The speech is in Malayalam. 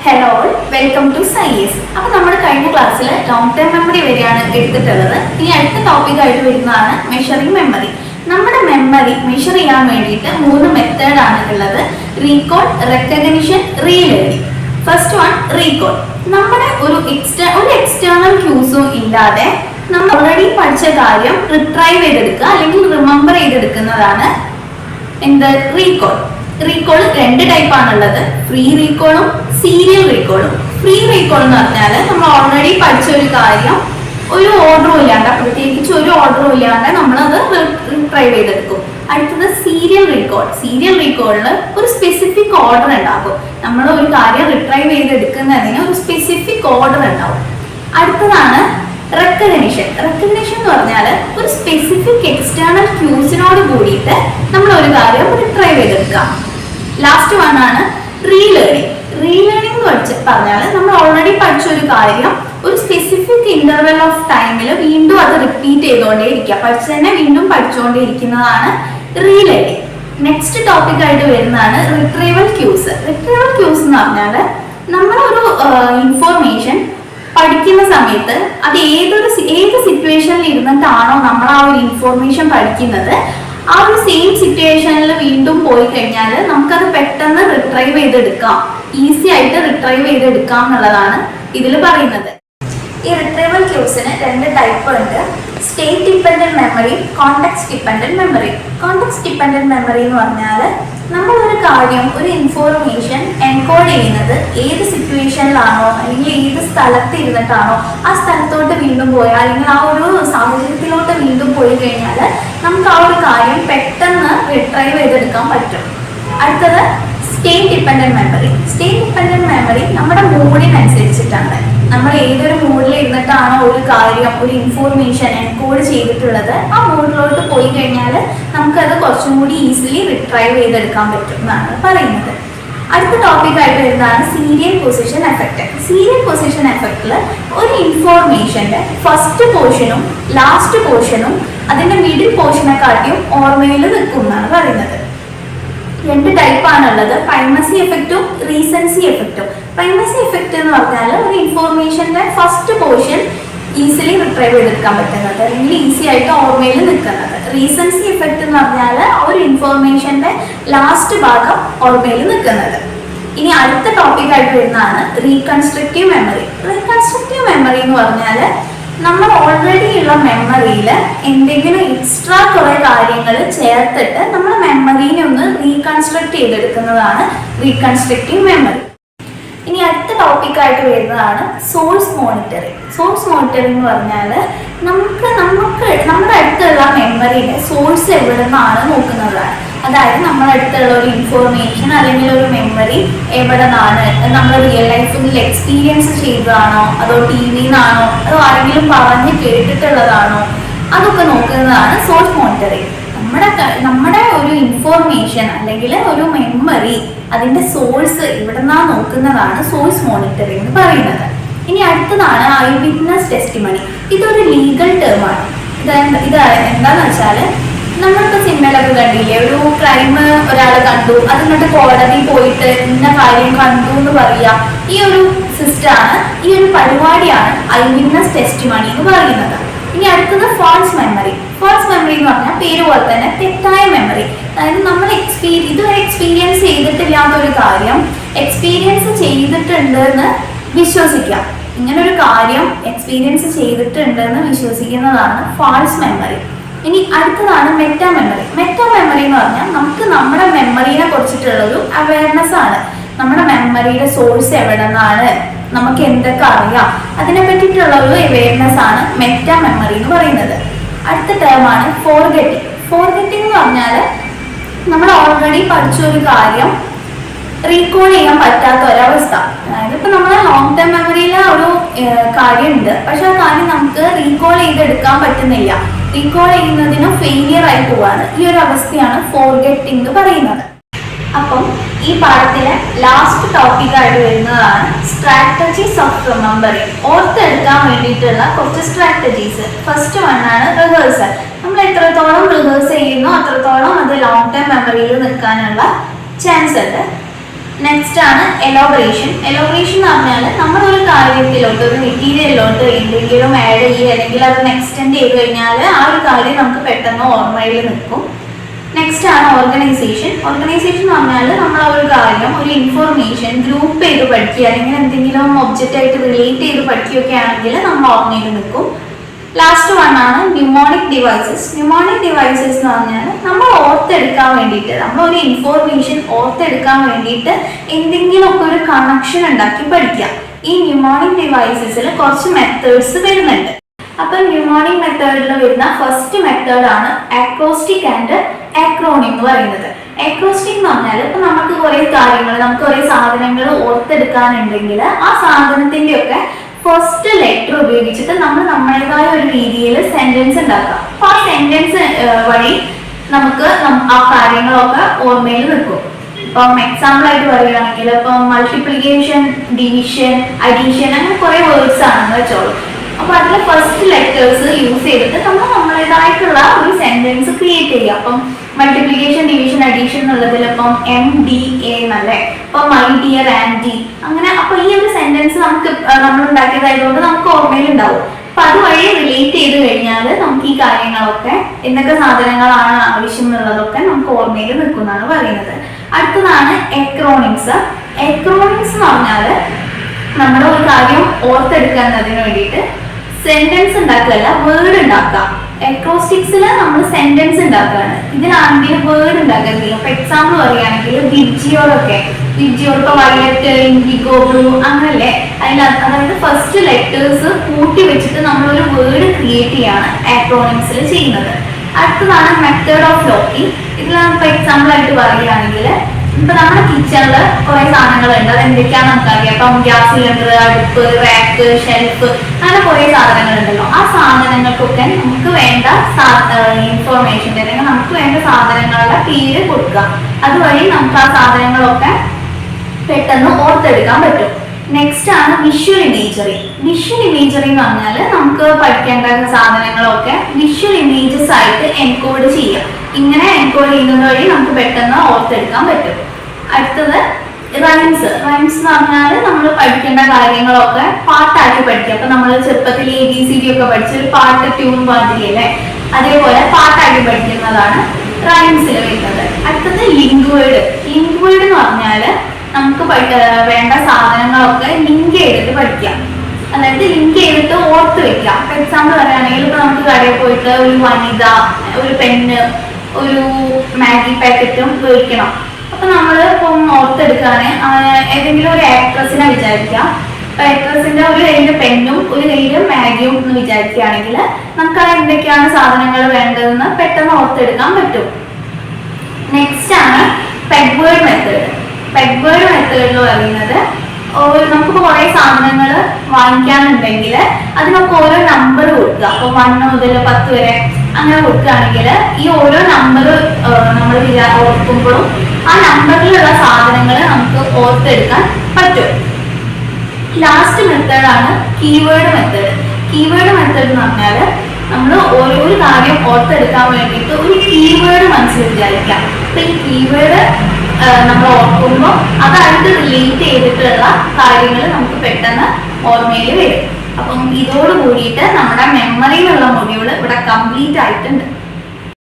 Hello welcome to size. അപ്പോൾ നമ്മൾ കഴിഞ്ഞ ക്ലാസ്സിൽ ലോങ് ടേം മെമ്മറി വരെയാണ് എടുത്തിട്ടുള്ളത്. ഇനി അടുത്ത ടോപ്പിക്കായിട്ട് വരുന്നതാണ് മെഷറിംഗ് മെമ്മറി. നമ്മുടെ മെമ്മറി മെഷർ ചെയ്യാൻ വേണ്ടിയിട്ട് 3 മെത്തേഡാണ് ഉള്ളത്: recall, recognition, relearning. First one recall. നമ്മുടെ ഒരു എക്സ്റ്റേണൽ ക്യൂസും ഇല്ലാതെ നമ്മൾ ഓൾറെഡി പഠിച്ച കാര്യം റിട്രൈവ് ചെയ്തെടുക്കുക അല്ലെങ്കിൽ റിമെമ്പർ ചെയ്തെടുക്കുന്നതാണ് എന്ത് റീകോൾ. റീകോൾ 2 ടൈപ്പ് ആണുള്ളത്: ഫ്രീ റീകോളും സീരിയൽ റീകോളും. ഫ്രീ റീകോൾ എന്ന് പറഞ്ഞാൽ നമ്മൾ ഓൾറെഡി പഠിച്ച ഒരു കാര്യം ഒരു ഓർഡറും ഇല്ലാണ്ട്, പ്രത്യേകിച്ച് ഒരു ഓർഡറും ഇല്ലാണ്ട് നമ്മളത് റിട്രൈവ് ചെയ്തെടുക്കും. അടുത്തത് സീരിയൽ റീകോൾ. സീരിയൽ റീകോളിൽ ഒരു സ്പെസിഫിക് ഓർഡർ ഉണ്ടാകും. നമ്മൾ ഒരു കാര്യം റിട്രൈവ് ചെയ്തെടുക്കുന്നതിന് ഒരു സ്പെസിഫിക് ഓർഡർ ഉണ്ടാവും. അടുത്തതാണ് റെക്കഗ്നിഷൻ. റെക്കഗ്നിഷൻ എന്ന് പറഞ്ഞാൽ ഒരു സ്പെസിഫിക് എക്സ്റ്റേണൽ ക്യൂസിനോട് കൂടിയിട്ട് നമ്മൾ ഒരു കാര്യം റിട്രൈവ് ചെയ്തെടുക്കാം. ലാസ്റ്റ് വൺ ആണ് റീലേണിംഗ്. റീലേണിംഗ് എന്ന് പറഞ്ഞാൽ നമ്മൾ ഓൾറെഡി പഠിച്ച ഒരു കാര്യം ഒരു സ്പെസിഫിക് ഇന്റർവെൽ ഓഫ് ടൈമിൽ വീണ്ടും അത് റിപ്പീറ്റ് ചെയ്തുകൊണ്ടേയിരിക്കുക, പഠിച്ചതന്നെ വീണ്ടും പഠിച്ചുകൊണ്ടേയിരിക്കുന്നതാണ് റീലേണിംഗ്. നെക്സ്റ്റ് ടോപ്പിക് ആയിട്ട് വരുന്നതാണ് റിട്രീവൽ ക്യൂസ്. റിട്രീവൽ ക്യൂസ് എന്ന് പറഞ്ഞാൽ നമ്മളൊരു ഇൻഫോർമേഷൻ പഠിക്കുന്ന സമയത്ത് അത് ഏത് സിറ്റുവേഷനിൽ ഇരുന്നിട്ടാണോ നമ്മൾ ആ ഒരു ഇൻഫോർമേഷൻ പഠിക്കുന്നത്, ആ ഒരു സെയിം സിറ്റുവേഷനിൽ വീണ്ടും പോയി കഴിഞ്ഞാൽ നമുക്കത് പെട്ടെന്ന് റിട്രൈവ് ചെയ്തെടുക്കാം, ഈസി ആയിട്ട് റിട്രൈവ് ചെയ്തെടുക്കാം എന്നുള്ളതാണ് ഇതിൽ പറയുന്നത്. ഈ റിട്രീവൽ ക്യൂസിന് 2 ടൈപ്പ് ഉണ്ട്: state dependent memory, context dependent memory. Context dependent memory എന്ന് പറഞ്ഞാൽ നമ്മളൊരു കാര്യം, ഒരു ഇൻഫോർമേഷൻ എൻകോഡ് ചെയ്യുന്നത് ഏത് സിറ്റുവേഷനിലാണോ അല്ലെങ്കിൽ ഏത് സ്ഥലത്ത് ഇരുന്നിട്ടാണോ ആ സ്ഥലത്തോട്ട് വീണ്ടും പോയാൽ അല്ലെങ്കിൽ ആ ഒരു സാഹചര്യത്തിലോട്ട് വീണ്ടും പോയി കഴിഞ്ഞാൽ നമുക്ക് ആ ഒരു കാര്യം പെട്ടെന്ന് റിട്രൈവ് ചെയ്തെടുക്കാൻ പറ്റും. അടുത്തത് state dependent memory. State dependent memory നമ്മുടെ മൂഡിനനുസരിച്ചിട്ടാണ്. നമ്മൾ ഏതൊരു മൂഡിൽ ഇരുന്നിട്ടാണോ ഒരു കാര്യം, ഒരു ഇൻഫോർമേഷൻ എൻകോഡ് ചെയ്തിട്ടുള്ളത്, ആ മൂഡിലോട്ട് പോയി കഴിഞ്ഞാൽ നമുക്കത് കുറച്ചും കൂടി ഈസിലി റിട്രൈവ് ചെയ്തെടുക്കാൻ പറ്റും എന്നാണ് പറയുന്നത്. അടുത്ത ടോപ്പിക്കായിട്ട് വരുന്നതാണ് serial position effect. Serial position എഫക്റ്റിൽ ഒരു ഇൻഫോർമേഷൻ്റെ ഫസ്റ്റ് പോർഷനും ലാസ്റ്റ് പോർഷനും അതിൻ്റെ മിഡിൽ പോർഷനെക്കാട്ടിയും ഓർമ്മയിൽ നിൽക്കും എന്നാണ് പറയുന്നത്. 2 ടൈപ്പാണുള്ളത്: പ്രൈമസി എഫക്റ്റും റീസൻസി എഫക്റ്റും. പ്രൈമസി എഫക്റ്റ് എന്ന് പറഞ്ഞാൽ ഒരു ഇൻഫോർമേഷന്റെ ഫസ്റ്റ് പോർഷൻ ഈസിലി റിട്രൈവ് ചെയ്തെടുക്കാൻ പറ്റുന്നത് അല്ലെങ്കിൽ ഈസി ആയിട്ട് ഓർമ്മയിൽ നിൽക്കുന്നത്. റീസൻസി എഫക്റ്റ് എന്ന് പറഞ്ഞാൽ ഒരു ഇൻഫോർമേഷന്റെ ലാസ്റ്റ് ഭാഗം ഓർമ്മയിൽ നിൽക്കുന്നത്. ഇനി അടുത്ത ടോപ്പിക്കായിട്ട് വരുന്നതാണ് റീകൺസ്ട്രക്റ്റീവ് മെമ്മറി. റീകൺസ്ട്രക്റ്റീവ് മെമ്മറി എന്ന് പറഞ്ഞാൽ നമ്മൾ ഓൾറെഡി ഉള്ള മെമ്മറിയിൽ എന്തെങ്കിലും എക്സ്ട്രാ കുറേ കാര്യങ്ങൾ ചേർത്തിട്ട് നമ്മൾ മെമ്മറീനെ ഒന്ന് റീകൺസ്ട്രക്ട് ചെയ്തെടുക്കുന്നതാണ് റീകൺസ്ട്രക്റ്റീവ് മെമ്മറി. ഇനി അടുത്ത ടോപ്പിക്കായിട്ട് വരുന്നതാണ് സോഴ്സ് മോണിറ്ററിങ്. സോഴ്സ് മോണിറ്ററിങ് എന്ന് പറഞ്ഞാൽ നമുക്ക് നമ്മുടെ അടുത്തുള്ള മെമ്മറിയുടെ സോഴ്സ് എവിടെ നിന്നാണ് നോക്കുന്നതാണ്. അതായത് നമ്മുടെ അടുത്തുള്ള ഒരു ഇൻഫോർമേഷൻ അല്ലെങ്കിൽ ഒരു മെമ്മറി എവിടെ നിന്നാണ്, നമ്മൾ റിയൽ ലൈഫിൽ എക്സ്പീരിയൻസ് ചെയ്തതാണോ അതോ ടിവിന്നാണോ അതോ ആരെങ്കിലും പറഞ്ഞ് കേട്ടിട്ടുള്ളതാണോ, അതൊക്കെ നോക്കുന്നതാണ് സോഴ്സ് മോണിറ്ററിങ്. നമ്മുടെ ഒരു ഇൻഫോർമേഷൻ അല്ലെങ്കിൽ ഒരു മെമ്മറി അതിന്റെ സോഴ്സ് എവിടെ നിന്നാ നോക്കുന്നതാണ് സോഴ്സ് മോണിറ്ററിങ് എന്ന് പറയുന്നത്. ഇനി അടുത്തതാണ് ഐ വിറ്റ്നസ് ടെസ്റ്റിമണി. ഇതൊരു ലീഗൽ ടേമാണ്. ഇത് എന്താന്ന് വെച്ചാൽ നമ്മളിപ്പോൾ സിനിമയിലൊക്കെ കണ്ടില്ലേ, ഒരു ക്രൈം ഒരാൾ കണ്ടു, അതിങ്ങോട്ട് കോടതി പോയിട്ട് ഇന്ന കാര്യം കണ്ടു എന്ന് പറയാ. ഈ ഒരു സിസ്റ്റമാണ്, ഈ ഒരു പരിപാടിയാണ് ഐ വിറ്റ്നസ് ടെസ്റ്റിമണി എന്ന് പറയുന്നത്. ഇനി അടുത്തത് ഫാൾസ് മെമ്മറി. ഫാൾസ് മെമ്മറി എന്ന് പറഞ്ഞാൽ പേര് പോലെ തന്നെ തെറ്റായ മെമ്മറി. അതായത് നമ്മൾ ഇതുവരെ എക്സ്പീരിയൻസ് ചെയ്തിട്ടില്ലാത്ത ഒരു കാര്യം എക്സ്പീരിയൻസ് ചെയ്തിട്ടുണ്ട് എന്ന് വിശ്വസിക്കാം. ഇങ്ങനൊരു കാര്യം എക്സ്പീരിയൻസ് ചെയ്തിട്ടുണ്ട് എന്ന് വിശ്വസിക്കുന്നതാണ് ഫാൾസ് മെമ്മറി. ഇനി അടുത്തതാണ് മെറ്റാ മെമ്മറി. മെറ്റാ മെമ്മറി എന്ന് പറഞ്ഞാൽ നമുക്ക് നമ്മുടെ മെമ്മറിനെ കുറിച്ചിട്ടുള്ളൊരു അവയർനെസ് ആണ്. നമ്മുടെ മെമ്മറിയുടെ സോഴ്സ് എവിടെ നിന്നാണ്, നമുക്ക് എന്തൊക്കെ അറിയാം, അതിനെ പറ്റിയിട്ടുള്ള ഒരു അവയർനെസ് ആണ് മെറ്റാ മെമ്മറി എന്ന് പറയുന്നത്. അടുത്ത ടേമാണ് ഫോർഗെറ്റിംഗ്. ഫോർഗെറ്റിംഗ് എന്ന് പറഞ്ഞാൽ നമ്മൾ ഓൾറെഡി പഠിച്ച ഒരു കാര്യം റീകോൾ ചെയ്യാൻ പറ്റാത്ത ഒരവസ്ഥ. അതായത് ഇപ്പം നമ്മൾ ലോങ് ടേം മെമ്മറിയിൽ ഒരു കാര്യമുണ്ട്, പക്ഷെ ആ കാര്യം നമുക്ക് റീകോൾ ചെയ്തെടുക്കാൻ പറ്റുന്നില്ല, റീകോൾ ചെയ്യുന്നതിന് ഫെയിലിയർ ആയി പോവാണ്. ഈ ഒരു അവസ്ഥയാണ് ഫോർഗെറ്റിംഗ് എന്ന് പറയുന്നത്. അപ്പം ഈ പാഠത്തിലെ ലാസ്റ്റ് ടോപ്പിക്കായിട്ട് വരുന്നതാണ് സ്ട്രാറ്റജീസ് ഓഫ് റിമെമ്പറിങ്. ഓർത്തെടുക്കാൻ വേണ്ടിയിട്ടുള്ള കുറച്ച് സ്ട്രാറ്റജീസ്. First വണ്ണാണ് rehearsal. നമ്മൾ എത്രത്തോളം റിഹേഴ്സ് ചെയ്യുന്നോ അത്രത്തോളം അത് ലോങ് ടേം മെമ്മറിയിൽ നിൽക്കാനുള്ള ചാൻസ് ഉണ്ട്. നെക്സ്റ്റ് ആണ് എലോബറേഷൻ. എലോബറേഷൻ എന്ന് പറഞ്ഞാൽ നമ്മൾ ഒരു കാര്യത്തിലോട്ട് ഒരു മെറ്റീരിയലിലോട്ട് എന്തെങ്കിലും ആഡ് ചെയ്യുക അല്ലെങ്കിൽ അത് എക്സ്റ്റെൻഡ് ചെയ്ത് കഴിഞ്ഞാൽ ആ ഒരു കാര്യം നമുക്ക് പെട്ടെന്ന് ഓർമ്മയിൽ നിൽക്കും. നെക്സ്റ്റ് ആണ് ഓർഗനൈസേഷൻ. ഓർഗനൈസേഷൻ എന്ന് പറഞ്ഞാൽ നമ്മൾ ഒരു കാര്യം ഒരു ഇൻഫോർമേഷൻ ഗ്രൂപ്പ് ചെയ്ത് പഠിക്കുക അല്ലെങ്കിൽ എന്തെങ്കിലും ഒബ്ജക്റ്റ് ആയിട്ട് റിലേറ്റ് ചെയ്ത് പഠിക്കുകയൊക്കെ ആണെങ്കിൽ നമ്മൾ ഓർമ്മയിൽ നിൽക്കും. ലാസ്റ്റ് വൺ ആണ് ന്യൂമോണിക് ഡിവൈസസ്. ന്യൂമോണിക് ഡിവൈസസ് എന്ന് പറഞ്ഞാൽ നമ്മൾ ഓർത്തെടുക്കാൻ വേണ്ടിയിട്ട് നമ്മൾ ഒരു ഇൻഫോർമേഷൻ ഓർത്തെടുക്കാൻ വേണ്ടിയിട്ട് എന്തെങ്കിലുമൊക്കെ ഒരു കണക്ഷൻ ഉണ്ടാക്കി പഠിക്കാം. ഈ ന്യൂമോണിക് ഡിവൈസസിൽ കുറച്ച് മെത്തേഡ്സ് വരുന്നുണ്ട്. അപ്പൊ ന്യൂമോണിക് മെത്തേഡിൽ വരുന്ന ഫസ്റ്റ് മെത്തേഡ് ആണ് അക്രോസ്റ്റിക് ആൻഡ് അക്രോണിം എന്ന് പറയുന്നത്. അക്രോസ്റ്റിക് എന്ന് പറഞ്ഞാൽ ഇപ്പൊ നമുക്ക് കുറെ കാര്യങ്ങൾ നമുക്ക് കുറെ സാധനങ്ങൾ ഓർത്തെടുക്കാനുണ്ടെങ്കിൽ ആ സാധനത്തിന്റെ ഒക്കെ ഫസ്റ്റ് ലെറ്റർ ഉപയോഗിച്ചിട്ട് നമ്മൾ നമ്മുടേതായ ഒരു രീതിയിൽ സെന്റൻസ് ഉണ്ടാക്കാം. അപ്പൊ ആ സെന്റൻസ് വഴി നമുക്ക് ആ കാര്യങ്ങളൊക്കെ ഓർമ്മയിൽ നിൽക്കും. ഇപ്പം എക്സാമ്പിൾ ആയിട്ട് പറയുകയാണെങ്കിൽ ഇപ്പം മൾട്ടിപ്ലിക്കേഷൻ, ഡിവിഷൻ, അഡീഷൻ അങ്ങനെ കുറെ വേർഡ്സ് ആണെന്ന് വെച്ചോളൂ. അപ്പൊ അതിലെ ഫസ്റ്റ് ലെറ്റേഴ്സ് യൂസ് ചെയ്തിട്ട് നമ്മൾ നമ്മുടേതായിട്ടുള്ള ഒരു സെന്റൻസ് ക്രിയേറ്റ് ചെയ്യുക. അപ്പം മൾട്ടിപ്ലിക്കേഷൻ, ഡിവിഷൻ, അഡീഷൻ എന്നുള്ളതിൽ ഇപ്പം MDA എന്നല്ലേ, ഇപ്പൊ മൈ ഡിയർ ആൻറ്റി അങ്ങനെ. അപ്പൊ ഈ ഒരു സെന്റൻസ് നമ്മൾ ഉണ്ടാക്കിയതായതുകൊണ്ട് നമുക്ക് ഓർമ്മയിൽ ഉണ്ടാവും. അപ്പൊ അതുവഴി റിലേറ്റ് ചെയ്ത് കഴിഞ്ഞാൽ നമുക്ക് ഈ കാര്യങ്ങളൊക്കെ എന്തൊക്കെ സാധനങ്ങളാണ് ആവശ്യം എന്നുള്ളതൊക്കെ നമുക്ക് ഓർമ്മയിൽ നിൽക്കുന്നതാണ് പറയുന്നത്. അടുത്തതാണ് എക്രോണിംസ്. എക്രോണിംസ് എന്ന് പറഞ്ഞാൽ നമ്മുടെ ഒരു കാര്യം ഓർത്തെടുക്കുന്നതിന് വേണ്ടിയിട്ട് സെന്റൻസ് ഉണ്ടാക്കുകയല്ല, വേർഡ് ഉണ്ടാക്കാം. എക്രോസ്റ്റിക്സിൽ നമ്മൾ സെന്റൻസ് ഉണ്ടാക്കുകയാണ്, ഇതിലാണെങ്കിൽ വേർഡ് ഉണ്ടാക്കുന്നില്ല. അപ്പൊ എക്സാമ്പിൾ പറയുകയാണെങ്കിൽ വിബ്ജിയോറൊക്കെ, വിബ്ജിയോർ ഇപ്പൊ വയലറ്റ്, ഇൻഡിഗോ, ബ്ലൂ അങ്ങനല്ലേ, അതായത് ഫസ്റ്റ് ലെറ്റേഴ്സ് കൂട്ടി വെച്ചിട്ട് നമ്മളൊരു വേർഡ് ക്രിയേറ്റ് ചെയ്യാണ് ആക്രോണിംസിൽ ചെയ്യുന്നത്. അടുത്തതാണ് മെത്തേഡ് ഓഫ് ലോക്കിംഗ്. ഇതിലാണ് ഇപ്പൊ എക്സാമ്പിൾ ആയിട്ട് പറയുകയാണെങ്കിൽ ഇപ്പൊ നമ്മുടെ കിച്ചണില് കുറെ സാധനങ്ങളുണ്ട്, അത് എന്തൊക്കെയാണെന്ന് നമുക്കറിയാം. ഇപ്പം ഗ്യാസ് സിലിണ്ടർ, അടുപ്പ്, റാക്ക്, ഷെൽഫ് അങ്ങനെ കുറെ സാധനങ്ങളുണ്ടല്ലോ. ആ സാധനങ്ങൾക്കൊക്കെ നമുക്ക് വേണ്ട ഇൻഫോർമേഷൻ അല്ലെങ്കിൽ നമുക്ക് വേണ്ട സാധനങ്ങളുടെ പേര് കൊടുക്കുക. അതുവഴി നമുക്ക് ആ സാധനങ്ങളൊക്കെ പെട്ടെന്ന് ഓർത്തെടുക്കാൻ പറ്റും. നെക്സ്റ്റ് ആണ് വിഷ്വൽ ഇമേജറി. വിഷ്വൽ ഇമേജറി എന്ന് പറഞ്ഞാൽ നമുക്ക് പഠിക്കേണ്ട സാധനങ്ങളൊക്കെ വിഷ്വൽ ഇമേജസ് ആയിട്ട് എൻകോഡ് ചെയ്യാം. ഇങ്ങനെ എൻകോഡ് ചെയ്യുന്നത് വഴി നമുക്ക് പെട്ടെന്ന് ഓർത്തെടുക്കാൻ പറ്റും. അടുത്തത് റൈംസ്. റൈംസ് എന്ന് പറഞ്ഞാൽ നമ്മൾ പഠിക്കേണ്ട കാര്യങ്ങളൊക്കെ പാട്ടാക്കി പഠിക്കുക. അപ്പൊ നമ്മൾ ചെറുപ്പത്തിൽ ABCD ഒക്കെ പഠിച്ച ഒരു പാട്ട് ട്യൂൺ പാട്ടില്ലേ, അതേപോലെ പാട്ടാക്കി പഠിക്കുന്നതാണ് റൈംസിൽ വരുന്നത്. അടുത്തത് ലിങ്ക് വേർഡ്. ലിങ്ക് വേർഡ് എന്ന് പറഞ്ഞാൽ നമുക്ക് വേണ്ട സാധനങ്ങളൊക്കെ ലിങ്ക് ചെയ്തിട്ട് പഠിക്കാം, അതായത് ലിങ്ക് ചെയ്തിട്ട് ഓർത്ത് വെക്കാം. ഇപ്പൊ എക്സാമ്പിൾ പറയുകയാണെങ്കിൽ ഇപ്പൊ നമുക്ക് കടയിൽ പോയിട്ട് ഒരു വനിത, ഒരു പെണ്ണ്, ഒരു മാഗി പാക്കറ്റും മേടിക്കണം. അപ്പൊ നമ്മൾ ഇപ്പം ഓർത്തെടുക്കാന് ഏതെങ്കിലും ഒരു ആക്ട്രസിനെ വിചാരിക്കാം. അപ്പൊ ആക്ട്രസിന്റെ ഒരു കയ്യില് പെന്നും ഒരു കയ്യില് മാഗിയും എന്ന് വിചാരിക്കുകയാണെങ്കിൽ നമുക്ക് എന്തൊക്കെയാണ് സാധനങ്ങൾ വേണ്ടതെന്ന് പെട്ടെന്ന് ഓർത്തെടുക്കാൻ പറ്റും. നെക്സ്റ്റ് ആണ് peg word method. Peg word മെത്തേഡിൽ പറയുന്നത് നമുക്കിപ്പോൾ കുറെ സാധനങ്ങൾ വാങ്ങിക്കാനുണ്ടെങ്കിൽ അതിനൊക്കെ ഓരോ നമ്പർ കൊടുക്കുക. അപ്പോൾ 1 മുതൽ 10 വരെ അങ്ങനെ കൊടുക്കുകയാണെങ്കിൽ ഈ ഓരോ നമ്പർ നമ്മൾ ഓർക്കുമ്പോഴും ആ നമ്പറിലുള്ള സാധനങ്ങൾ നമുക്ക് ഓർത്തെടുക്കാൻ പറ്റും. ലാസ്റ്റ് മെത്തേഡാണ് കീവേഡ് മെത്തേഡ്. കീവേഡ് മെത്തേഡ് എന്ന് പറഞ്ഞാൽ നമ്മൾ ഓരോ കാര്യം ഓർത്തെടുക്കാൻ വേണ്ടിയിട്ട് ഒരു കീവേഡ് മനസ്സിൽ വിചാരിക്കാം. അപ്പൊ ഈ കീവേഡ് നമ്മൾ ഓർക്കുമ്പോൾ അതായിട്ട് റിലേറ്റ് ചെയ്തിട്ടുള്ള കാര്യങ്ങൾ നമുക്ക് പെട്ടെന്ന് ഓർമ്മയിൽ വരും. അപ്പം ഇതോട് കൂടിയിട്ട് നമ്മുടെ മെമ്മറിയിലുള്ള മൊഡ്യൂൾ ഇവിടെ കംപ്ലീറ്റ് ആയിട്ടുണ്ട്.